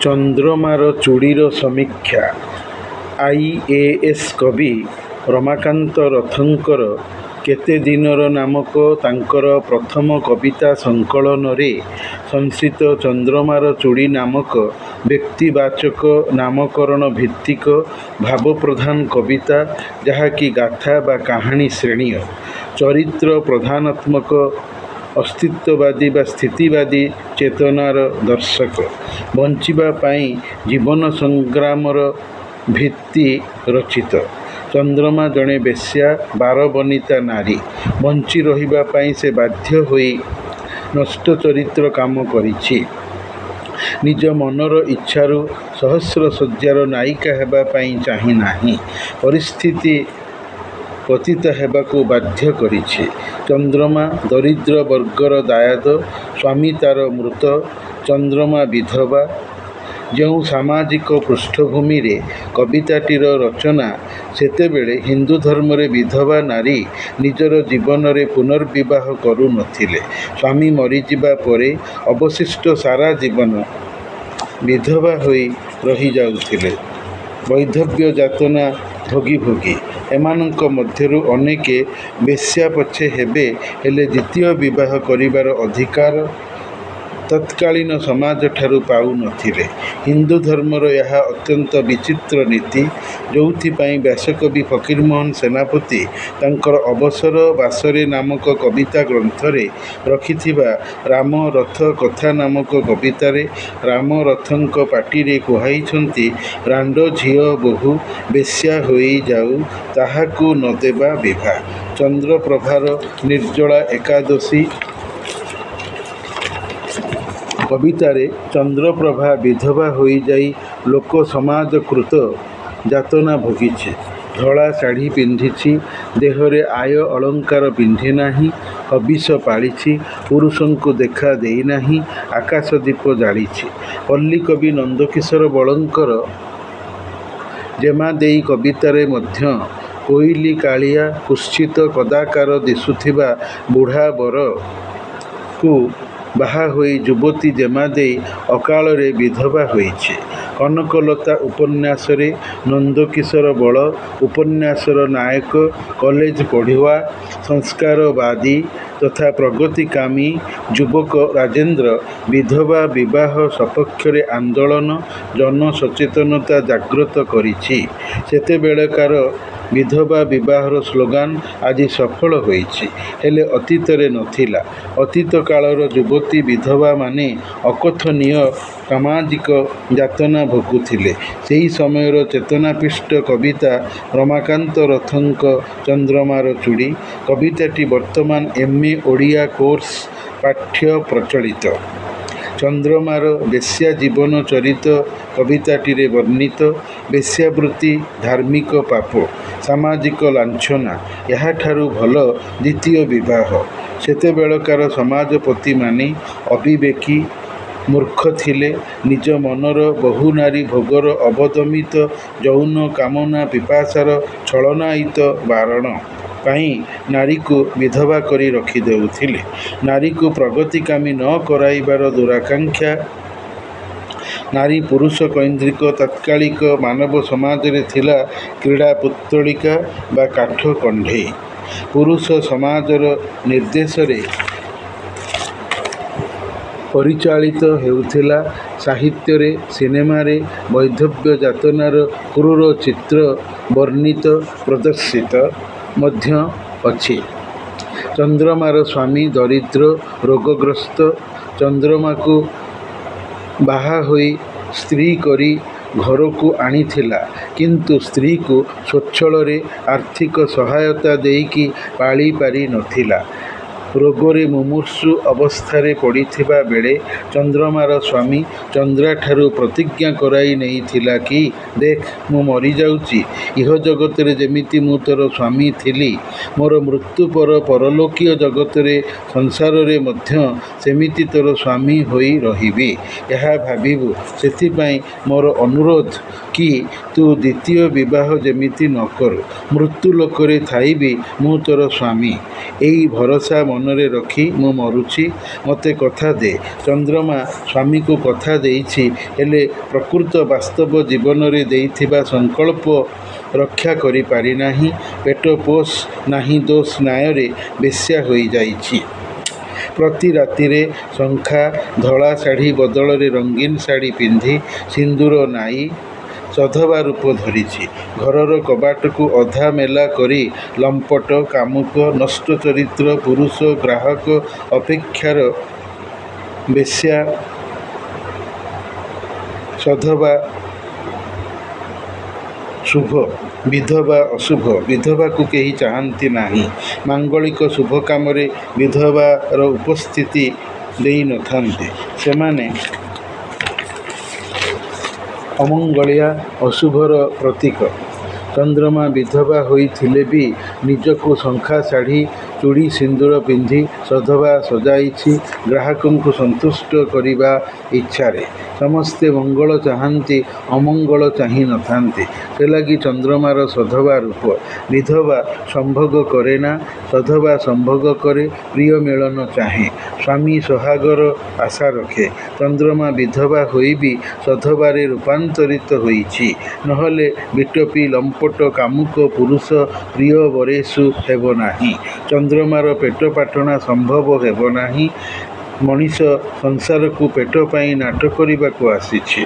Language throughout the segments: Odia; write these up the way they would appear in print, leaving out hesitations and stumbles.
ଚନ୍ଦ୍ରମାର ଚୂଡ଼ିର ସମୀକ୍ଷା। ଆଇ.ଏ.ଏସ୍. କବି ରମାକାନ୍ତ ରଥଙ୍କର କେତେ ଦିନର ନାମକ ତାଙ୍କର ପ୍ରଥମ କବିତା ସଂକଳନରେ ସଂଶ୍ଳିଷ୍ଟ ଚନ୍ଦ୍ରମାର ଚୂଡ଼ି ନାମକ ବ୍ୟକ୍ତିବାଚକ ନାମକରଣ ଭିତ୍ତିକ ଭାବପ୍ରଧାନ କବିତା, ଯାହାକି ଗାଥା ବା କାହାଣୀ ଶ୍ରେଣୀୟ ଚରିତ୍ର ପ୍ରଧାନାତ୍ମକ ଅସ୍ତିତ୍ୱବାଦୀ ବା ସ୍ଥିତିବାଦୀ ଚେତନାର ଦର୍ଶକ। ବଞ୍ଚିବା ପାଇଁ ଜୀବନ ସଂଗ୍ରାମର ଭିତ୍ତି ରଚିତ। ଚନ୍ଦ୍ରମା ଜଣେ ବେଶ୍ୟା ବାରବନିତା ନାରୀ। ବଞ୍ଚି ରହିବା ପାଇଁ ସେ ବାଧ୍ୟ ହୋଇ ନଷ୍ଟ ଚରିତ୍ର କାମ କରିଛି। ନିଜ ମନର ଇଚ୍ଛାରୁ ସହସ୍ର ଶଯ୍ୟାର ନାୟିକା ହେବା ପାଇଁ ଚାହିଁ ନାହିଁ। ପରିସ୍ଥିତି ପତିତ ହେବାକୁ ବାଧ୍ୟ କରିଛି। ଚନ୍ଦ୍ରମା ଦରିଦ୍ର ବର୍ଗର ଦାୟାଦ। ସ୍ୱାମୀ ତାର ମୃତ। ଚନ୍ଦ୍ରମା ବିଧବା। ଯେଉଁ ସାମାଜିକ ପୃଷ୍ଠଭୂମିରେ କବିତାଟିର ରଚନା, ସେତେବେଳେ ହିନ୍ଦୁ ଧର୍ମରେ ବିଧବା ନାରୀ ନିଜର ଜୀବନରେ ପୁନର୍ବିବାହ କରୁନଥିଲେ। ସ୍ୱାମୀ ମରିଯିବା ପରେ ଅବଶିଷ୍ଟ ସାରା ଜୀବନ ବିଧବା ହୋଇ ରହିଯାଉଥିଲେ, ବୈଧବ୍ୟ ଯାତନା ଭୋଗି ଭୋଗି। ଏମାନଙ୍କ ମଧ୍ୟରୁ ଅନେକେ ବେଶ୍ୟା ପଛେ ହେବେ, ହେଲେ ଦ୍ୱିତୀୟ ବିବାହ କରିବାର ଅଧିକାର ତତ୍କାଳୀନ ସମାଜଠାରୁ ପାଉନଥିଲେ। ହିନ୍ଦୁ ଧର୍ମର ଏହା ଅତ୍ୟନ୍ତ ବିଚିତ୍ର ନୀତି, ଯୋଉଥିପାଇଁ ବ୍ୟାସକବି ଫକୀରମୋହନ ସେନାପତି ତାଙ୍କର ଅବସର ବାସରେ ନାମକ କବିତା ଗ୍ରନ୍ଥରେ ରଖିଥିବା ରାମ ରଥ କଥା ନାମକ କବିତାରେ ରାମ ରଥଙ୍କ ପାଟିରେ କୁହାଇଛନ୍ତି, ରାଣ୍ଡ ଝିଅ ବୋହୂ ବେଶ୍ୟା ହୋଇଯାଉ, ତାହାକୁ ନ ଦେବା ବିଭା। ଚନ୍ଦ୍ରପ୍ରଭାର ନିର୍ଜଳା ଏକାଦଶୀ କବିତାରେ ଚନ୍ଦ୍ରପ୍ରଭା ବିଧବା ହୋଇଯାଇ ଲୋକ ସମାଜକୃତ ଯାତନା ଭୋଗିଛି। ଧଳା ଶାଢ଼ୀ ପିନ୍ଧିଛି, ଦେହରେ ଆୟ ଅଳଙ୍କାର ପିନ୍ଧି ନାହିଁ, ହବିଷ ପାଳିଛି, ପୁରୁଷଙ୍କୁ ଦେଖା ଦେଇନାହିଁ, ଆକାଶଦୀପ ଜାଳିଛି। ପଲ୍ଲୀକବି ନନ୍ଦକିଶୋର ବଳଙ୍କର ଯେମାଦେଈ କବିତାରେ ମଧ୍ୟ କୋଇଲି କାଳିଆ କୁତ୍ସିତ କଦାକାର ଦିଶୁଥିବା ବୁଢ଼ା ବରକୁ ବାହା ହୋଇ ଯୁବତୀ ଯେମାଦେଈ ଅକାଳରେ ବିଧବା ହୋଇଛି। କନକଲତା ଉପନ୍ୟାସରେ ନନ୍ଦକିଶୋର ବଳ ଉପନ୍ୟାସର ନାୟକ କଲେଜ ପଢ଼ୁଆ, ସଂସ୍କାରବାଦୀ ତଥା ପ୍ରଗତିକାମୀ ଯୁବକ ରାଜେନ୍ଦ୍ର ବିଧବା ବିବାହ ସପକ୍ଷରେ ଆନ୍ଦୋଳନ, ଜନସଚେତନତା ଜାଗ୍ରତ କରିଛି। ସେତେବେଳକାର ବିଧବା ବିବାହର ସ୍ଲୋଗାନ ଆଜି ସଫଳ ହୋଇଛି, ହେଲେ ଅତୀତରେ ନଥିଲା। ଅତୀତ କାଳର ଯୁବତୀ ବିଧବାମାନେ ଅକଥନୀୟ ସାମାଜିକ ଯାତନା ଭୋଗୁଥିଲେ। ସେହି ସମୟର ଚେତନାପିଷ୍ଟ କବିତା ରମାକାନ୍ତ ରଥଙ୍କ ଚନ୍ଦ୍ରମାର ଚୂଡ଼ି କବିତାଟି ବର୍ତ୍ତମାନ M.A. ଓଡ଼ିଆ କୋର୍ସ ପାଠ୍ୟ ପ୍ରଚଳିତ। ଚନ୍ଦ୍ରମାର ବେଶ୍ୟା ଜୀବନ ଚରିତ କବିତାଟିରେ ବର୍ଣ୍ଣିତ ବେଶ୍ୟାବୃତ୍ତି ଧାର୍ମିକ ପାପ, ସାମାଜିକ ଲାଞ୍ଛନା। ଏହାଠାରୁ ଭଲ ଦ୍ୱିତୀୟ ବିବାହ। ସେତେବେଳକାର ସମାଜପତିମାନେ ଅବିବେକୀ, ମୂର୍ଖ ଥିଲେ। ନିଜ ମନର ବହୁ ନାରୀ ଭୋଗର ଅବଦମିତ ଯୌନ କାମନା ପିପାସାର ଛଳନାୟିତ ବାରଣ ପାଇଁ ନାରୀକୁ ବିଧବା କରି ରଖିଦେଉଥିଲେ। ନାରୀକୁ ପ୍ରଗତିକାମୀ ନ କରାଇବାର ଦୁରାକାଂକ୍ଷା। ନାରୀ ପୁରୁଷ କୈନ୍ଦ୍ରିକ ତତ୍କାଳିକ ମାନବ ସମାଜରେ ଥିଲା କ୍ରୀଡ଼ା ପୁତ୍ତଳିକା ବା କାଠ କଣ୍ଢେଇ। ପୁରୁଷ ସମାଜର ନିର୍ଦ୍ଦେଶରେ ପରିଚାଳିତ ହେଉଥିଲା। ସାହିତ୍ୟରେ, ସିନେମାରେ ବୈଧବ୍ୟ ଯାତନାର କ୍ରୂର ଚିତ୍ର ବର୍ଣ୍ଣିତ ପ୍ରଦର୍ଶିତ ମଧ୍ୟ ଅଛି। ଚନ୍ଦ୍ରମାର ସ୍ୱାମୀ ଦରିଦ୍ର, ରୋଗଗ୍ରସ୍ତ। ଚନ୍ଦ୍ରମାକୁ ବାହା ହୋଇ ସ୍ତ୍ରୀ କରି ଘରକୁ ଆଣିଥିଲା, କିନ୍ତୁ ସ୍ତ୍ରୀକୁ ସ୍ୱଚ୍ଛଳରେ ଆର୍ଥିକ ସହାୟତା ଦେଇକି ପାଳି ପାରି ନଥିଲା। ରୋଗରେ ମୁମୂର୍ଷୁ ଅବସ୍ଥାରେ ପଡ଼ିଥିବା ବେଳେ ଚନ୍ଦ୍ରମାର ସ୍ୱାମୀ ଚନ୍ଦ୍ରାଠାରୁ ପ୍ରତିଜ୍ଞା କରାଇ ନେଇଥିଲା କି, ଦେଖ ମୁଁ ମରିଯାଉଛି, ଇହଜଗତରେ ଯେମିତି ମୁଁ ତୋର ସ୍ୱାମୀ ଥିଲି, ମୋର ମୃତ୍ୟୁ ପରେ ପରଲୋକୀୟ ଜଗତରେ ସଂସାରରେ ମଧ୍ୟ ସେମିତି ତୋର ସ୍ୱାମୀ ହୋଇ ରହିବି, ଏହା ଭାବିବୁ। ସେଥିପାଇଁ ମୋର ଅନୁରୋଧ କି ତୁ ଦ୍ୱିତୀୟ ବିବାହ ଯେମିତି ନ କରୁ। ମୃତ୍ୟୁ ଲୋକରେ ଥାଇ ବି ମୁଁ ତୋର ସ୍ୱାମୀ, ଏଇ ଭରସା ମନରେ ରଖି ମୁଁ ମରୁଛି, ମୋତେ କଥା ଦେ। ଚନ୍ଦ୍ରମା ସ୍ୱାମୀକୁ କଥା ଦେଇଛି, ହେଲେ ପ୍ରକୃତ ବାସ୍ତବ ଜୀବନରେ ଦେଇଥିବା ସଂକଳ୍ପ ରକ୍ଷା କରିପାରିନାହିଁ। ପେଟ ପୋଷ ନାହିଁ ଦୋଷ ନ୍ୟାୟରେ ବେଶ୍ୟା ହୋଇଯାଇଛି। ପ୍ରତି ରାତିରେ ଶଙ୍ଖା ଧଳା ଶାଢ଼ୀ ବଦଳରେ ରଙ୍ଗୀନ ଶାଢ଼ୀ ପିନ୍ଧି ସିନ୍ଦୂର ନାଇ ସଧବା ରୂପ ଧରିଛି। ଘରର କବାଟକୁ ଅଧା ମେଲା କରି ଲମ୍ପଟ, କାମୁକ, ନଷ୍ଟ ଚରିତ୍ର ପୁରୁଷ ଗ୍ରାହକ ଅପେକ୍ଷାର ବେଶ୍ୟା ସଧବା ଶୁଭ, ବିଧବା ଅଶୁଭ। ବିଧବାକୁ କେହି ଚାହାନ୍ତି ନାହିଁ। ମାଙ୍ଗଳିକ ଶୁଭ କାମରେ ବିଧବାର ଉପସ୍ଥିତି ଦେଇନଥାନ୍ତି। ସେମାନେ ଅମଙ୍ଗଳିଆ ଅଶୁଭର ପ୍ରତୀକ। ଚନ୍ଦ୍ରମା ବିଧବା ହୋଇଥିଲେ ବି ନିଜକୁ ଶଙ୍ଖା ଶାଢ଼ୀ ଚୁଡ଼ି ସିନ୍ଦୂର ପିନ୍ଧି ସଧବା ସଜାଇଛି ଗ୍ରାହକଙ୍କୁ ସନ୍ତୁଷ୍ଟ କରିବା ଇଚ୍ଛାରେ। ସମସ୍ତେ ମଙ୍ଗଳ ଚାହାନ୍ତି, ଅମଙ୍ଗଳ ଚାହିଁ ନଥାନ୍ତି। ସେ ଲାଗି ଚନ୍ଦ୍ରମାର ସଧବା ରୂପ। ବିଧବା ସମ୍ଭୋଗ କରେନା, ସଧବା ସମ୍ଭୋଗ କରେ, ପ୍ରିୟ ମିଳନ ଚାହେଁ, ସ୍ୱାମୀ ସୋହାଗର ଆଶା ରଖେ। ଚନ୍ଦ୍ରମା ବିଧବା ହୋଇ ବି ସଧବାରେ ରୂପାନ୍ତରିତ ହୋଇଛି। ନହେଲେ ବିଟପି ଲମ୍ପଟ କାମୁକ ପୁରୁଷ ପ୍ରିୟ ବରେଷୁ ହେବ ନାହିଁ। ଚନ୍ଦ୍ରମାର ପେଟ ପାଟଣା ସମ୍ଭବ ହେବ ନାହିଁ। ମଣିଷ ସଂସାରକୁ ପେଟ ପାଇଁ ନାଟ କରିବାକୁ ଆସିଛି।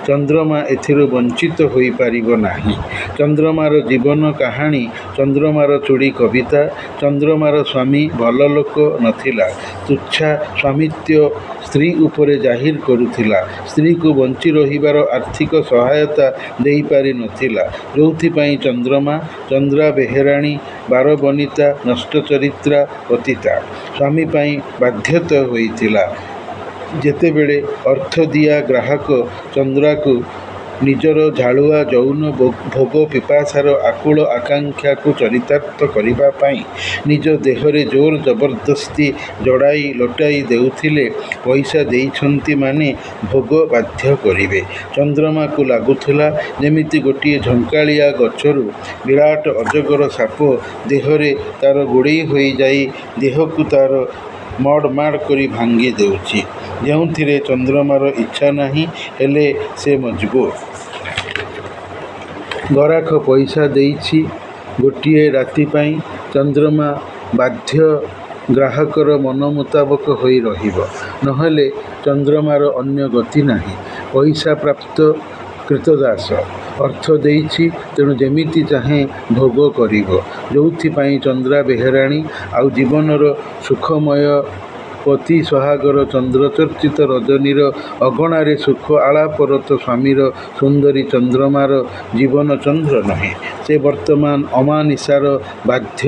ଚନ୍ଦ୍ରମା ଏଥିରୁ ବଞ୍ଚିତ ହୋଇପାରିବ ନାହିଁ। ଚନ୍ଦ୍ରମାର ଜୀବନ କାହାଣୀ, ଚନ୍ଦ୍ରମାର ଚୁଡ଼ି କବିତା। ଚନ୍ଦ୍ରମାର ସ୍ୱାମୀ ଭଲ ଲୋକ ନଥିଲା। ତୁଚ୍ଛା ସ୍ୱାମିତ୍ୱ ସ୍ତ୍ରୀ ଉପରେ ଜାହିର କରୁଥିଲା। ସ୍ତ୍ରୀକୁ ବଞ୍ଚି ରହିବାର ଆର୍ଥିକ ସହାୟତା ଦେଇପାରି ନଥିଲା। ଯୋଉଥିପାଇଁ ଚନ୍ଦ୍ରମା, ଚନ୍ଦ୍ରା ବେହେରାଣୀ, ବାରବନିତା, ନଷ୍ଟଚରିତ୍ରା, ପତିତା। ସ୍ୱାମୀ ପାଇଁ ବାଧ୍ୟତ ହୋଇଥିଲା। ଯେତେବେଳେ ଅର୍ଥଦିଆ ଗ୍ରାହକ ଚନ୍ଦ୍ରାକୁ ନିଜର ଝାଳୁଆ ଯୌନ ଭୋଗ ପିପାସାର ଆକୁଳ ଆକାଙ୍କ୍ଷାକୁ ଚରିତାର୍ଥ କରିବା ପାଇଁ ନିଜ ଦେହରେ ଜୋର ଜବରଦସ୍ତି ଜଡ଼ାଇ ଲୋଟାଇ ଦେଉଥିଲେ, ପଇସା ଦେଇଛନ୍ତି ମାନେ ଭୋଗ ବାଧ୍ୟ କରିବେ। ଚନ୍ଦ୍ରମାକୁ ଲାଗୁଥିଲା ଯେମିତି ଗୋଟିଏ ଝଙ୍କାଳିଆ ଗଛରୁ ବିରାଟ ଅଜଗର ସାପ ଦେହରେ ତାର ଗୋଡ଼େଇ ହୋଇଯାଇ ଦେହକୁ ତାର ମଡ଼ ମାଡ଼ କରି ଭାଙ୍ଗି ଦେଉଛି। ଯେଉଁଥିରେ ଚନ୍ଦ୍ରମାର ଇଚ୍ଛା ନାହିଁ, ହେଲେ ସେ ମଜବୁର। ଗରାଖ ପଇସା ଦେଇଛି ଗୋଟିଏ ରାତି ପାଇଁ। ଚନ୍ଦ୍ରମା ବାଧ୍ୟ ଗ୍ରାହକର ମନ ମୁତାବକ ହୋଇ ରହିବ। ନହେଲେ ଚନ୍ଦ୍ରମାର ଅନ୍ୟ ଗତି ନାହିଁ। ପଇସା ପ୍ରାପ୍ତ କ୍ରୀତଦାସ। ଅର୍ଥ ଦେଇଛି, ତେଣୁ ଯେମିତି ଚାହେଁ ଭୋଗ କରିବ। ଯୋଉଥିପାଇଁ ଚନ୍ଦ୍ରା ବେହେରାଣୀ ଆଉ ଜୀବନର ସୁଖମୟ ପତି ସୋହାଗର ଚନ୍ଦ୍ରଚର୍ଚ୍ଚିତ ରଜନୀର ଅଗଣାରେ ସୁଖ ଆଳାପରତ ସ୍ୱାମୀର ସୁନ୍ଦରୀ ଚନ୍ଦ୍ରମାର ଜୀବନ ଚନ୍ଦ୍ର ନୁହେଁ। ସେ ବର୍ତ୍ତମାନ ଅମାନିଶାର ବାଧ୍ୟ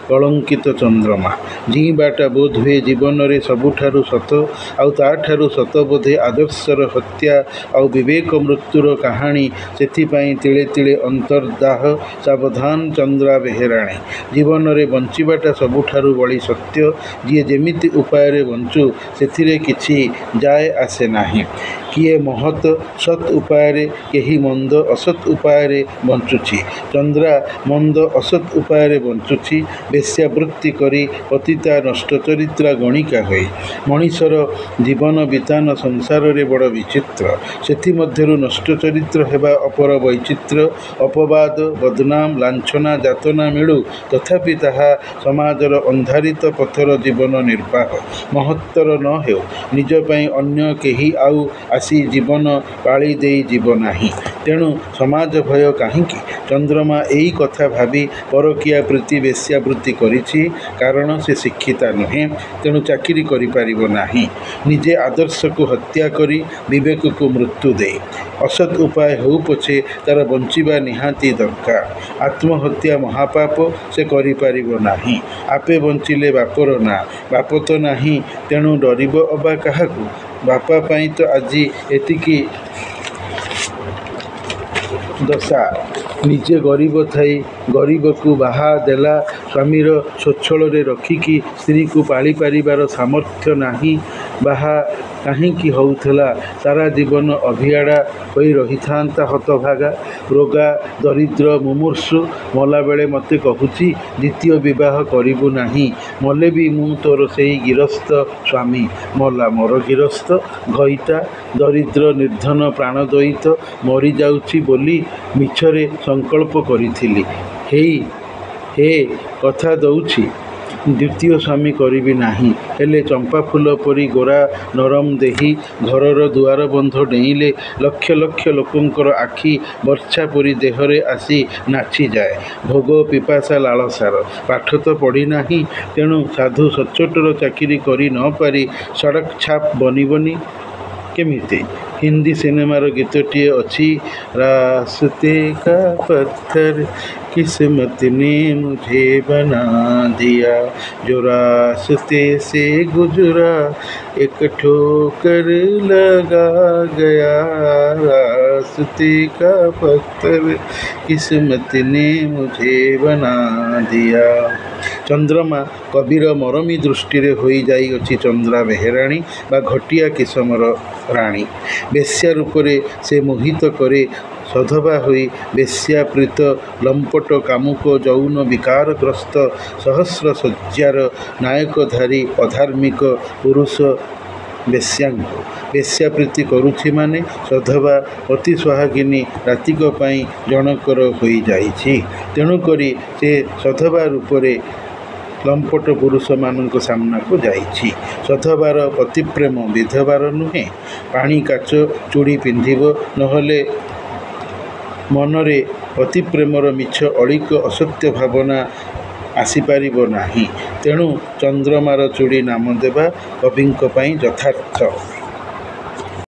କଳଙ୍କିତ ଚନ୍ଦ୍ରମା। ଜୀଇଁବାଟା ବୋଧହୁଏ ଜୀବନରେ ସବୁଠାରୁ ସତ, ଆଉ ତା'ଠାରୁ ସତ ବୋଧେ ଆଦର୍ଶର ହତ୍ୟା ଆଉ ବିବେକ ମୃତ୍ୟୁର କାହାଣୀ। ସେଥିପାଇଁ ତିଳେ ତିଳେ ଅନ୍ତର୍ଦାହ। ସାବଧାନ ଚନ୍ଦ୍ରା ବେହେରାଣୀ। ଜୀବନରେ ବଞ୍ଚିବାଟା ସବୁଠାରୁ ବଳି ସତ୍ୟ। ଯିଏ ଯେମିତି ଉପାୟରେ ବଞ୍ଚୁ, ସେଥିରେ କିଛି ଯାଏ ଆସେ ନାହିଁ। କିଏ ମହତ୍ ସତ୍ ଉପାୟରେ, କେହି ମନ୍ଦ ଅସତ୍ ଉପାୟରେ ବଞ୍ଚୁଛି। ଚନ୍ଦ୍ରା ମନ୍ଦ ଅସତ୍ ଉପାୟରେ ବଞ୍ଚୁଛି, ବେଶ୍ୟାବୃତ୍ତି କରି, ପତିତା ନଷ୍ଟଚରିତ୍ରା ଗଣିକା ହୋଇ। ମଣିଷର ଜୀବନ ବିତାନ ସଂସାରରେ ବଡ଼ ବିଚିତ୍ର। ସେଥିମଧ୍ୟରୁ ନଷ୍ଟଚରିତ୍ର ହେବା ଅପର ବୈଚିତ୍ର୍ୟ। ଅପବାଦ, ବଦନାମ, ଲାଞ୍ଛନା, ଯାତନା ମିଳୁ, ତଥାପି ତାହା ସମାଜର ଅନ୍ଧାରିତ ପଥର ଜୀବନ ନିର୍ବାହ। ମହତ୍ତର ନ ହେଉ, ନିଜ ପାଇଁ ଅନ୍ୟ କେହି ଆଉ ଆସି ଜୀବନ ପାଳି ଦେଇ ଯିବ ନାହିଁ। ତେଣୁ ସମାଜ ଭୟ କାହିଁକି? ଚନ୍ଦ୍ରମା ଏଇ କଥା ଭାବି ପରକୀୟା ପ୍ରୀତି ବେଶ୍ୟାବୃତ୍ତି କରିଛି। କାରଣ ସେ ଶିକ୍ଷିତା ନୁହେଁ, ତେଣୁ ଚାକିରି କରିପାରିବ ନାହିଁ। ନିଜେ ଆଦର୍ଶକୁ ହତ୍ୟା କରି, ବିବେକକୁ ମୃତ୍ୟୁ ଦେଇ। ଅସତ୍ ଉପାୟ ହେଉ ପଛେ ତାର ବଞ୍ଚିବା ନିହାତି ଦରକାର। ଆତ୍ମହତ୍ୟା ମହାପାପ, ସେ କରିପାରିବ ନାହିଁ। ଆପେ ବଞ୍ଚିଲେ ବାପର ନାଁ। ବାପ ତ ନାହିଁ, ତେଣୁ ଡରିବ ଅବା କାହାକୁ? ବାପା ପାଇଁ ତ ଆଜି ଏତିକି ଦଶା। ନିଜେ ଗରିବ ଥାଇ ଗରିବକୁ ବାହା ଦେଲା। ସ୍ୱାମୀର ସ୍ୱଚ୍ଛଳରେ ରଖିକି ସ୍ତ୍ରୀକୁ ପାଳି ପାରିବାର ସାମର୍ଥ୍ୟ ନାହିଁ। ବାହା କାହିଁକି ହେଉଥିଲା? ସାରା ଜୀବନ ଅଭିଆଡ଼ା ହୋଇ ରହିଥାନ୍ତା ହତଭାଗା, ରୋଗା, ଦରିଦ୍ର, ମୁମୂର୍ଷୁ। ମଲାବେଳେ ମୋତେ କହୁଛି ଦ୍ୱିତୀୟ ବିବାହ କରିବୁ ନାହିଁ। ମଲେ ବି ମୁଁ ତୋର ସେଇ ଗିରସ୍ତ ସ୍ୱାମୀ। ମଲା ମୋର ଗିରସ୍ତ, ଘଇତା, ଦରିଦ୍ର, ନିର୍ଦ୍ଧନ, ପ୍ରାଣଦୟିତ ମରିଯାଉଛି ବୋଲି ମିଛରେ ସଂକଳ୍ପ କରିଥିଲି। ହେ କଥା ଦଉଛି ଦ୍ୱିତୀୟ ସ୍ୱାମୀ କରିବି ନାହିଁ। ହେଲେ ଚମ୍ପାଫୁଲ ପରି ଗୋରା ନରମ ଦେହୀ ଘରର ଦୁଆରବନ୍ଧ ଡେଇଁଲେ ଲକ୍ଷ ଲକ୍ଷ ଲୋକଙ୍କର ଆଖି ବର୍ଚ୍ଛା ପରି ଦେହରେ ଆସି ନାଚିଯାଏ ଭୋଗ ପିପାସା ଲାଳସାର। ପାଠ ତ ପଢ଼ିନାହିଁ, ତେଣୁ ସାଧୁ ସଚ୍ଚୋଟର ଚାକିରି କରି ନ ପାରି ସଡ଼କ ଛାପ ବନିବନି କେମିତି? ହିନ୍ଦୀ ସିନେମାର ଗୀତଟିଏ ଅଛି, ରାସ୍ତେ କା ପତ୍ଥର किस्मत ने मुझे बना दिया, जो रास्ते से गुजरा एक ठोकर लगा गया, रास्ते का पत्थर किस्मत ने मुझे बना दिया। ଚନ୍ଦ୍ରମା କବିର ମରମୀ ଦୃଷ୍ଟିରେ ହୋଇଯାଇଅଛି ଚନ୍ଦ୍ରା ବେହେରାଣୀ ବା ଘଟିଆ କିସମର ରାଣୀ। ବେଶ୍ୟା ରୂପରେ ସେ ମୋହିତ କରେ। ସଧବା ହୋଇ ବେଶ୍ୟାପ୍ରୀତ ଲମ୍ପଟ କାମୁକ ଯୌନ ବିକାରଗ୍ରସ୍ତ ସହସ୍ର ଶଯ୍ୟାର ନାୟକଧାରୀ ଅଧାର୍ମିକ ପୁରୁଷ ବେଶ୍ୟାଙ୍କୁ ବେଶ୍ୟାପ୍ରୀତି କରୁଛି ମାନେ ସଧବା ଅତି ସୁହାଗିନୀ ରାତିକ ପାଇଁ ଜଣକର ହୋଇଯାଇଛି। ତେଣୁକରି ସେ ସଧବା ରୂପରେ ଲମ୍ପଟ ପୁରୁଷମାନଙ୍କ ସାମ୍ନାକୁ ଯାଇଛି। ସଧବାର ପତିପ୍ରେମ ବିଧବାର ନୁହେଁ। ପାଣି କାଚ ଚୁଡ଼ି ପିନ୍ଧିବ, ନହେଲେ ମନରେ ପତିପ୍ରେମର ମିଛ ଅଳିକ ଅସତ୍ୟ ଭାବନା ଆସିପାରିବ ନାହିଁ। ତେଣୁ ଚନ୍ଦ୍ରମାର ଚୁଡ଼ି ନାମ ଦେବା କବିଙ୍କ ପାଇଁ ଯଥାର୍ଥ।